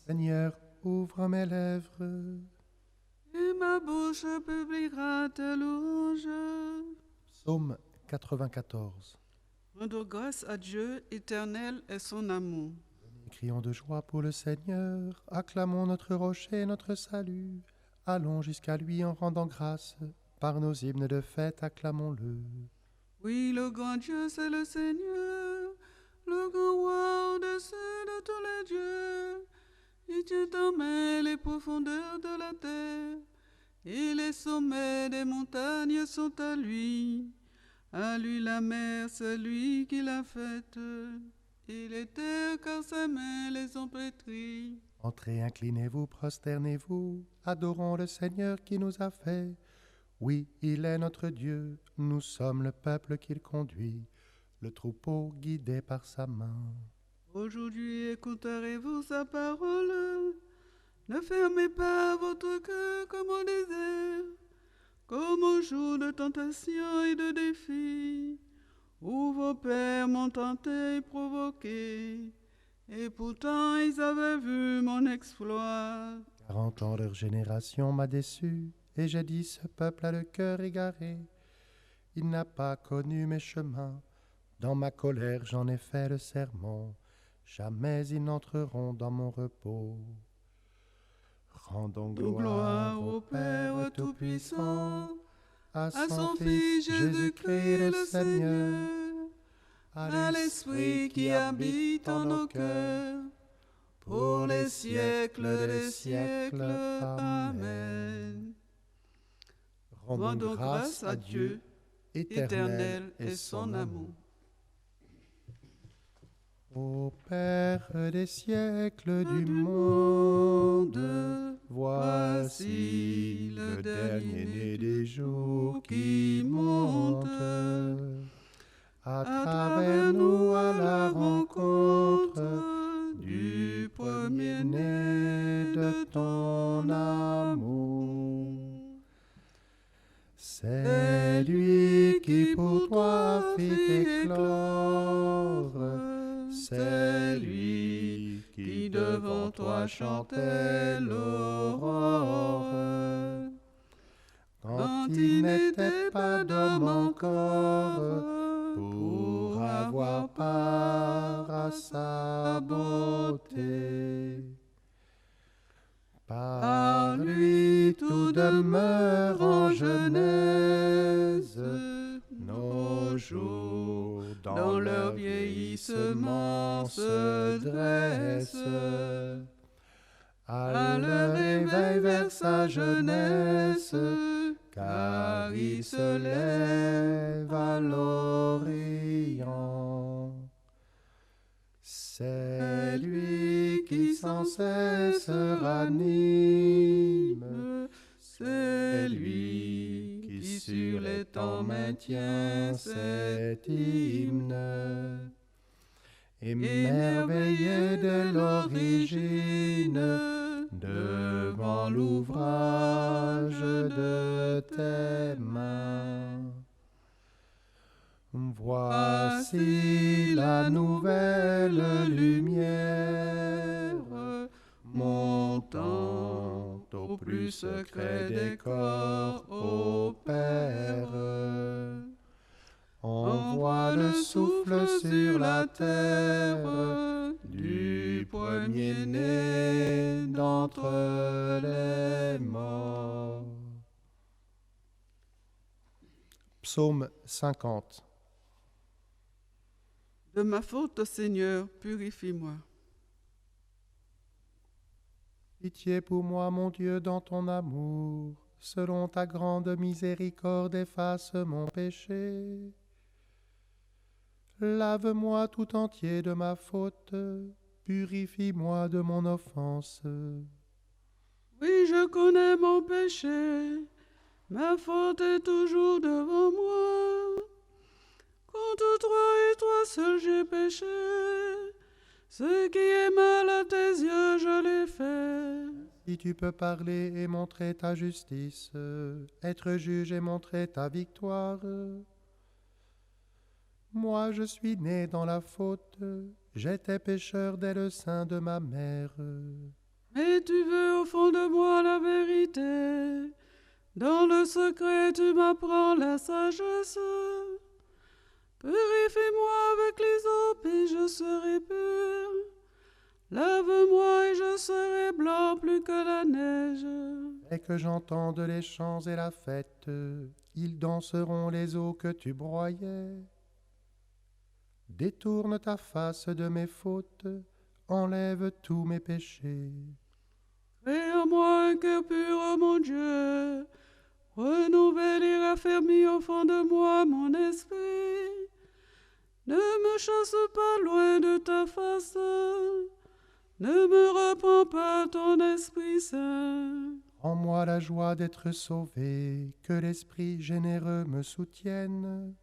Seigneur, ouvre mes lèvres. Et ma bouche publiera ta louange. Psaume 94. Rendons grâce à Dieu, éternel est son amour. Crions de joie pour le Seigneur, acclamons notre rocher, notre salut. Allons jusqu'à lui en rendant grâce, par nos hymnes de fête, acclamons-le. Oui, le grand Dieu, c'est le Seigneur, le grand roi au-dessus de tous les dieux. Il tient en main les profondeurs de la terre, et les sommets des montagnes sont à lui. À lui la mer, c'est lui qui l'a faite, et les terres, car ses mains les ont pétries. Entrez, inclinez-vous, prosternez-vous, adorons le Seigneur qui nous a fait. Oui, il est notre Dieu, nous sommes le peuple qu'il conduit, le troupeau guidé par sa main. Aujourd'hui écouterez-vous sa parole. Ne fermez pas votre cœur comme au désert, comme au jour de tentation et de défi, où vos pères m'ont tenté et provoqué, et pourtant ils avaient vu mon exploit. 40 ans leur génération m'a déçu, et j'ai dit ce peuple a le cœur égaré. Il n'a pas connu mes chemins, dans ma colère j'en ai fait le serment, jamais ils n'entreront dans mon repos. Rendons gloire au Père Tout-Puissant, à son Fils Jésus-Christ le Seigneur, à l'Esprit qui habite en nos cœurs, pour les siècles des siècles. Amen. Rendons grâce à Dieu, éternel est son amour. Ô Père des siècles du monde, voici le dernier-né des jours qui monte. À travers nous à la rencontre du premier-né de ton amour. C'est lui qui pour toi fit éclore, c'est lui qui devant toi chantait l'aurore. Quand il n'était pas d'homme encore, pour avoir part à sa beauté. Par lui tout demeure en genèse, nos jours dans leur vieillissement se dressent. À le réveil vers sa jeunesse, car il se lève à l'Orient. C'est lui qui sans cesse ranime, c'est lui qui sur les temps maintient cet hymne. Émerveillé de l'origine, devant l'ouvrage de tes mains. Voici la nouvelle lumière, montant au plus secret des corps, ô Père. Envoie le souffle sur la terre du premier-né d'entre les morts. Psaume 50. De ma faute, Seigneur, purifie-moi. Pitié pour moi, mon Dieu, dans ton amour. Selon ta grande miséricorde, efface mon péché. Lave-moi tout entier de ma faute. Purifie-moi de mon offense. Oui, je connais mon péché. Ma faute est toujours devant moi. Contre toi et toi seul j'ai péché. Ce qui est mal à tes yeux, je l'ai fait. Si tu peux parler et montrer ta justice, être juge et montrer ta victoire. Moi je suis né dans la faute, j'étais pécheur dès le sein de ma mère. Mais tu veux au fond de moi la vérité. Dans le secret, tu m'apprends la sagesse. Purifie-moi avec l'hysope et je serai pur. Lave-moi et je serai blanc plus que la neige. Et que j'entende les chants et la fête, ils danseront les eaux que tu broyais. Détourne ta face de mes fautes, enlève tous mes péchés. Crée en moi un cœur pur, ô mon Dieu. Renouvelle et raffermis au fond de moi mon esprit. Ne me chasse pas loin de ta face. Ne me reprends pas ton Esprit Saint. En moi la joie d'être sauvé, que l'Esprit généreux me soutienne.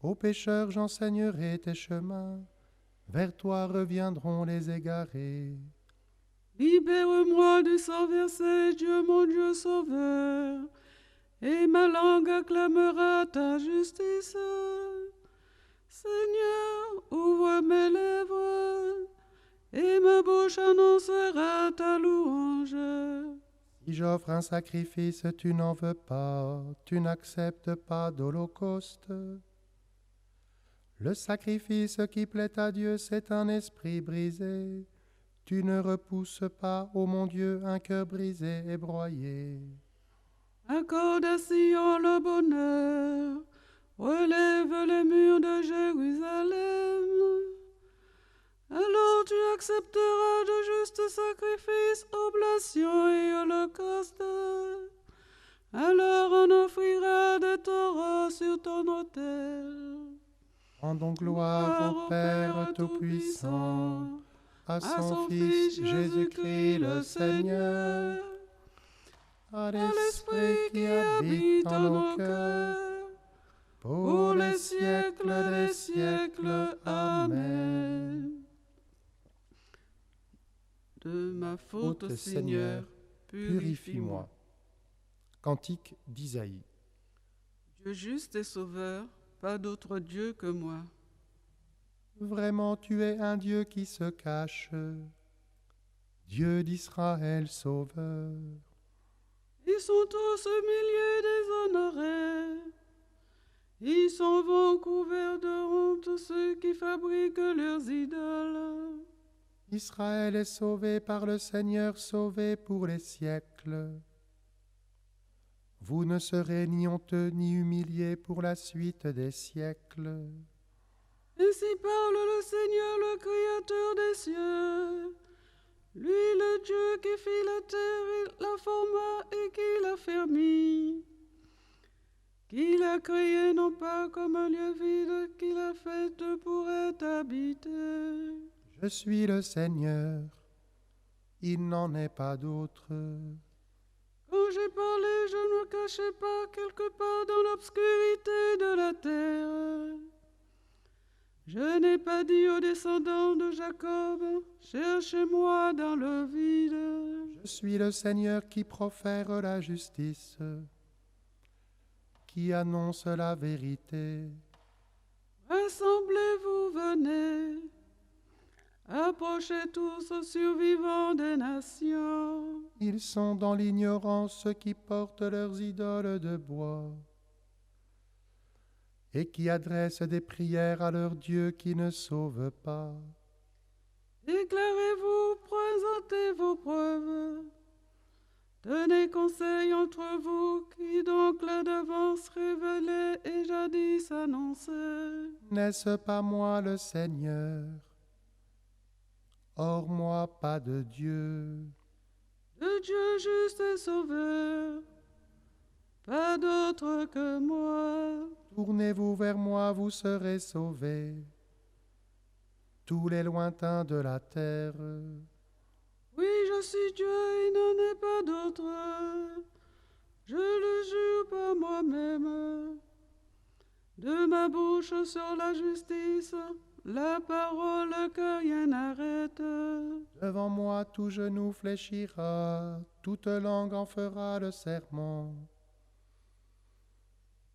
Aux pécheurs j'enseignerai tes chemins, vers toi reviendront les égarés. Libère-moi du sang versé, Dieu mon Dieu sauveur, et ma langue acclamera ta justice. Seigneur, ouvre mes lèvres, et ma bouche annoncera ta louange. Si j'offre un sacrifice, tu n'en veux pas, tu n'acceptes pas d'holocauste. Le sacrifice qui plaît à Dieu, c'est un esprit brisé. Tu ne repousses pas, ô mon Dieu, un cœur brisé et broyé. Accorde à Sion le bonheur, relève les murs de Jérusalem. Alors tu accepteras de justes sacrifices, oblations et holocaustes. Alors on offrira des taureaux sur ton autel. Rendons gloire au Père Tout-Puissant, à son Fils Jésus-Christ le Seigneur, à l'Esprit qui habite en nos cœurs, pour les siècles des siècles. Amen. De ma faute, Seigneur, purifie-moi. Cantique d'Isaïe. Dieu juste et sauveur, pas d'autre Dieu que moi. Vraiment tu es un Dieu qui se cache, Dieu d'Israël sauveur. Ils sont tous milliers déshonorés. Ils s'en vont couverts de honte, ceux qui fabriquent leurs idoles. Israël est sauvé par le Seigneur, sauvé pour les siècles. Vous ne serez ni honteux ni humiliés pour la suite des siècles. Ainsi parle le Seigneur, le Créateur des cieux. Lui, le Dieu qui fit la terre, il la forma et qui l'a fermie. Qui l'a créé non pas comme un lieu vide, qui l'a faite pour être habité. Je suis le Seigneur, il n'en est pas d'autre. Quand j'ai parlé, je ne me cachais pas quelque part dans l'obscurité de la terre. Je n'ai pas dit aux descendants de Jacob, cherchez-moi dans le vide. Je suis le Seigneur qui profère la justice, qui annonce la vérité. Rassemblez-vous, venez. Approchez tous aux survivants des nations. Ils sont dans l'ignorance ceux qui portent leurs idoles de bois et qui adressent des prières à leur Dieu qui ne sauve pas. Déclarez-vous, présentez vos preuves. Tenez conseil entre vous, qui donc la d'avance révélée et jadis annoncée. N'est-ce pas moi le Seigneur? Hors moi pas de Dieu. De Dieu juste et sauveur, pas d'autre que moi. Tournez-vous vers moi, vous serez sauvés, tous les lointains de la terre. Oui, je suis Dieu, il n'en est pas d'autre. Je le jure par moi-même. De ma bouche sur la justice, la parole que rien n'arrête. Devant moi tout genou fléchira, toute langue en fera le serment.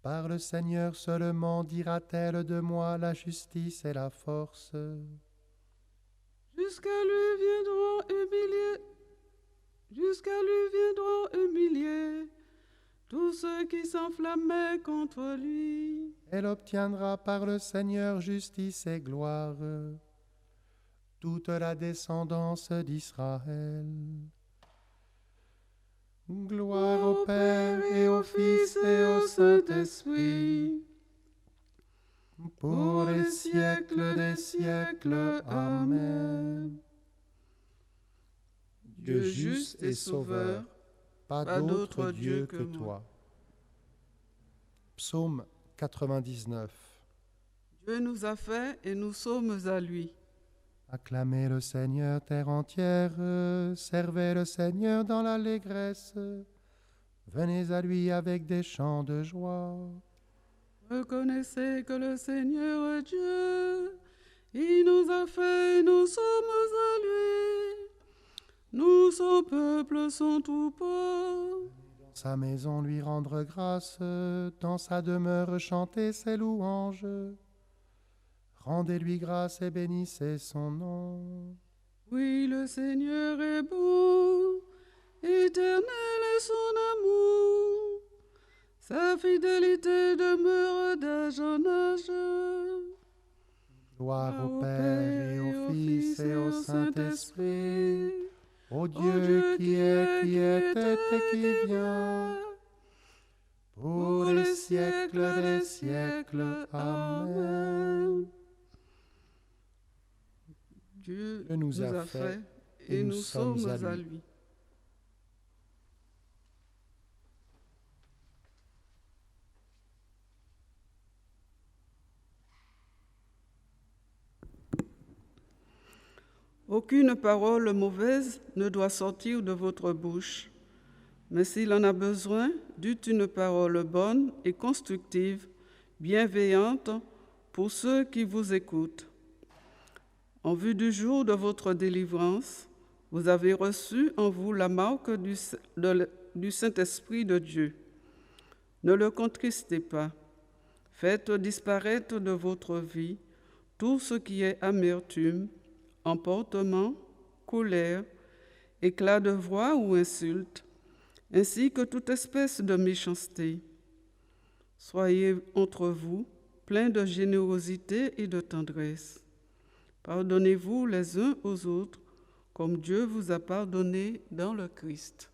Par le Seigneur seulement dira-t-elle de moi la justice et la force. Jusqu'à lui viendront humilier Jusqu'à lui viendront humilier tous ceux qui s'enflammaient contre lui. Elle obtiendra par le Seigneur justice et gloire, toute la descendance d'Israël. Gloire au Père et au Fils et au Saint-Esprit, pour les siècles des siècles. Amen. Dieu juste et sauveur, pas d'autre Dieu que toi. Psaume 99. Dieu nous a fait et nous sommes à lui. Acclamez le Seigneur, terre entière, servez le Seigneur dans l'allégresse. Venez à lui avec des chants de joie. Reconnaissez que le Seigneur est Dieu. Il nous a fait et nous sommes à lui. Nous, son peuple, son troupeau. Dans sa maison lui rendre grâce, dans sa demeure chanter ses louanges. Rendez-lui grâce et bénissez son nom. Oui, le Seigneur est bon, éternel est son amour. Sa fidélité demeure d'âge en âge. Gloire au Père et au Fils et au Saint-Esprit, au Dieu qui était et qui vient, pour les siècles des siècles. Amen. Dieu nous a fait et nous sommes à lui. Aucune parole mauvaise ne doit sortir de votre bouche, mais s'il en a besoin, dites une parole bonne et constructive, bienveillante pour ceux qui vous écoutent. En vue du jour de votre délivrance, vous avez reçu en vous la marque du Saint-Esprit de Dieu. Ne le contristez pas. Faites disparaître de votre vie tout ce qui est amertume, emportement, colère, éclat de voix ou insulte, ainsi que toute espèce de méchanceté. Soyez entre vous pleins de générosité et de tendresse. Pardonnez-vous les uns aux autres, comme Dieu vous a pardonné dans le Christ.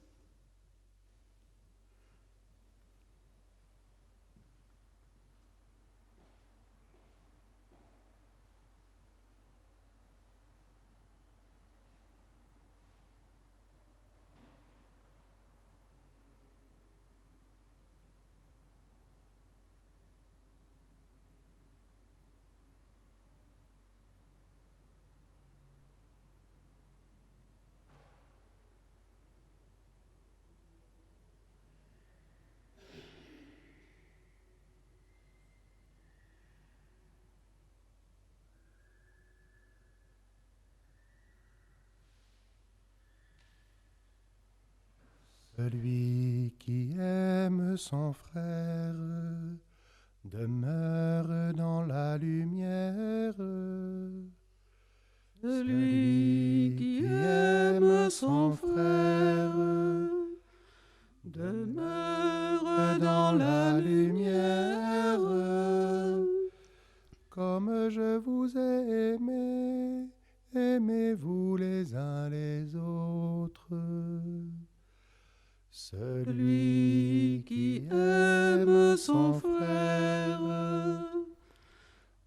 Celui qui aime son frère demeure dans la lumière. Celui qui aime son frère demeure dans la lumière. Comme je vous ai aimé, aimez-vous les uns les autres. Celui qui aime son frère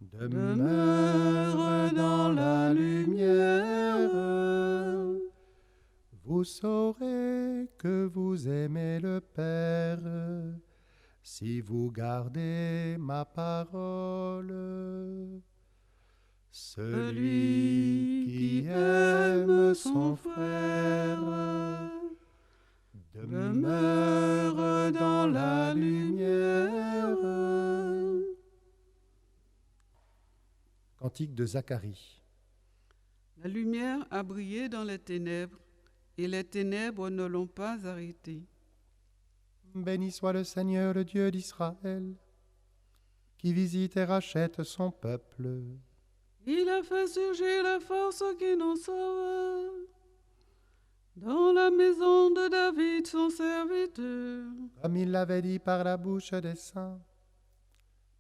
demeure dans la lumière. Vous saurez que vous aimez le Père si vous gardez ma parole. Celui qui aime son frère demeure dans la lumière. Cantique de Zacharie. La lumière a brillé dans les ténèbres, et les ténèbres ne l'ont pas arrêtée. Béni soit le Seigneur, le Dieu d'Israël, qui visite et rachète son peuple. Il a fait surgir la force qui nous sauve. dans la maison de David son serviteur. Comme il l'avait dit par la bouche des saints,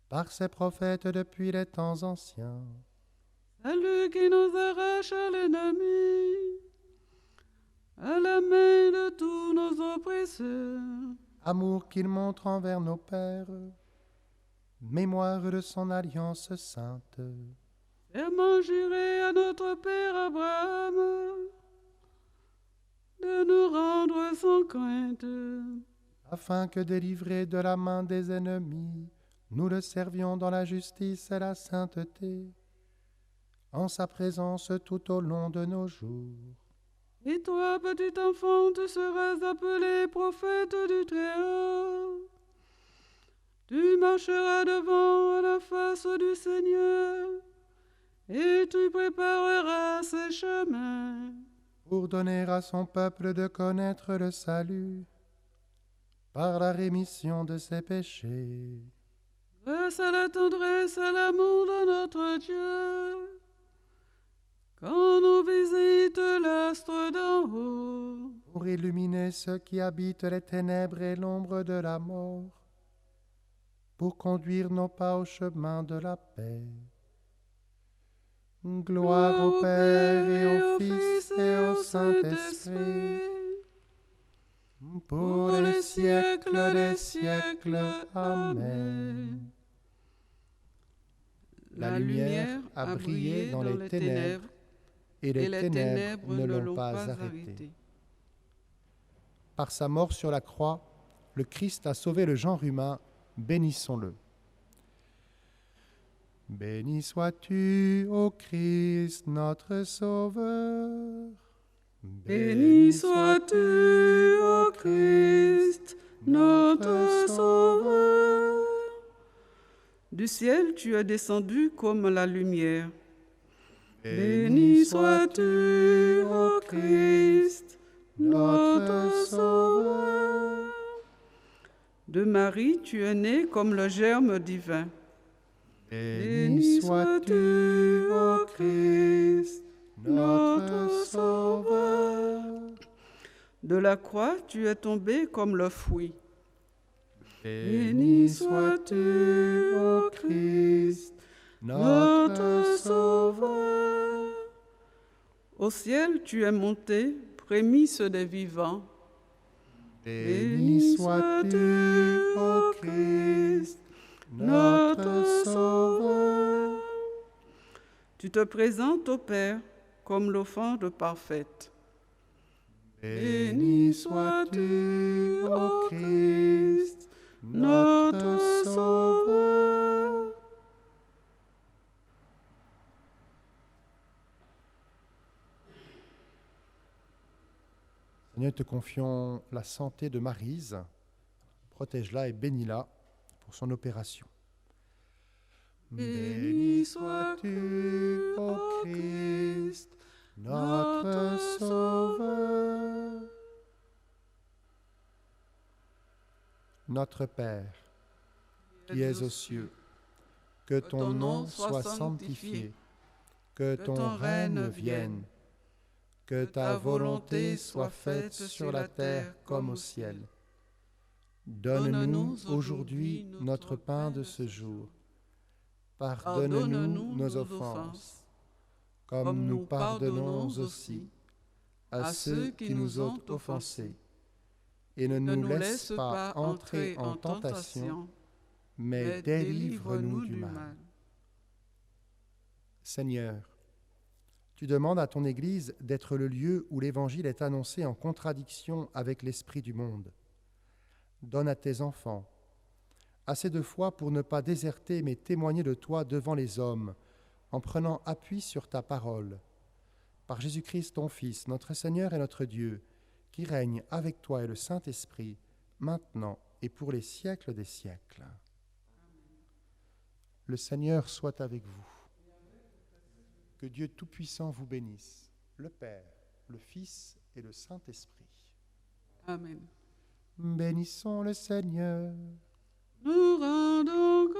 par ses prophètes depuis les temps anciens. Salut qui nous arrache à l'ennemi, à la main de tous nos oppresseurs. Amour qu'il montre envers nos pères, mémoire de son alliance sainte. Serment juré à notre père Abraham, de nous rendre sans crainte, Afin que délivrés de la main des ennemis, nous le servions dans la justice et la sainteté, en sa présence tout au long de nos jours. Et toi, petit enfant, tu seras appelé prophète du Très-Haut. Tu marcheras devant à la face du Seigneur, et tu prépareras ses chemins, pour donner à son peuple de connaître le salut, par la rémission de ses péchés. grâce à la tendresse et l'amour de notre Dieu, quand nous visite l'astre d'en haut, pour illuminer ceux qui habitent les ténèbres et l'ombre de la mort, pour conduire nos pas au chemin de la paix. Gloire au Père et au Fils et au Saint-Esprit, pour les siècles des siècles. Amen. La lumière a brillé dans les ténèbres, et les ténèbres ne l'ont pas arrêté. Par sa mort sur la croix, le Christ a sauvé le genre humain, bénissons-le. Béni sois-tu, ô Christ, notre Sauveur. Béni sois-tu, ô Christ, notre Sauveur. Du ciel tu es descendu comme la lumière. Béni sois-tu, ô Christ, notre Sauveur. De Marie tu es né comme le germe divin. Béni sois-tu, ô Christ, notre Sauveur. De la croix tu es tombé comme le fruit. Béni sois-tu, ô Christ, notre Sauveur. Au ciel tu es monté, prémisse des vivants. Béni sois-tu, ô Christ, notre Sauveur. Tu te présentes au Père comme l'offrande parfaite. Béni sois-tu, ô Christ, notre Sauveur. Seigneur, te confions la santé de Maryse. Protège-la et bénis-la pour son opération. Béni sois-tu, ô Christ, notre Sauveur. Notre Père, qui es aux cieux, que ton nom soit sanctifié, que ton règne vienne, que ta volonté soit faite sur la terre comme au ciel. Donne-nous aujourd'hui notre pain de ce jour. Pardonne-nous nos offenses, comme nous pardonnons aussi à ceux qui nous ont offensés. Et ne nous laisse pas entrer en tentation, mais délivre-nous du mal. Seigneur, tu demandes à ton Église d'être le lieu où l'Évangile est annoncé en contradiction avec l'esprit du monde. Donne à tes enfants assez de foi pour ne pas déserter mais témoigner de toi devant les hommes, en prenant appui sur ta parole. Par Jésus-Christ, ton Fils, notre Seigneur et notre Dieu, qui règne avec toi et le Saint-Esprit, maintenant et pour les siècles des siècles. Le Seigneur soit avec vous. Que Dieu Tout-Puissant vous bénisse, le Père, le Fils et le Saint-Esprit. Amen. Bénissons le Seigneur. Nous rendons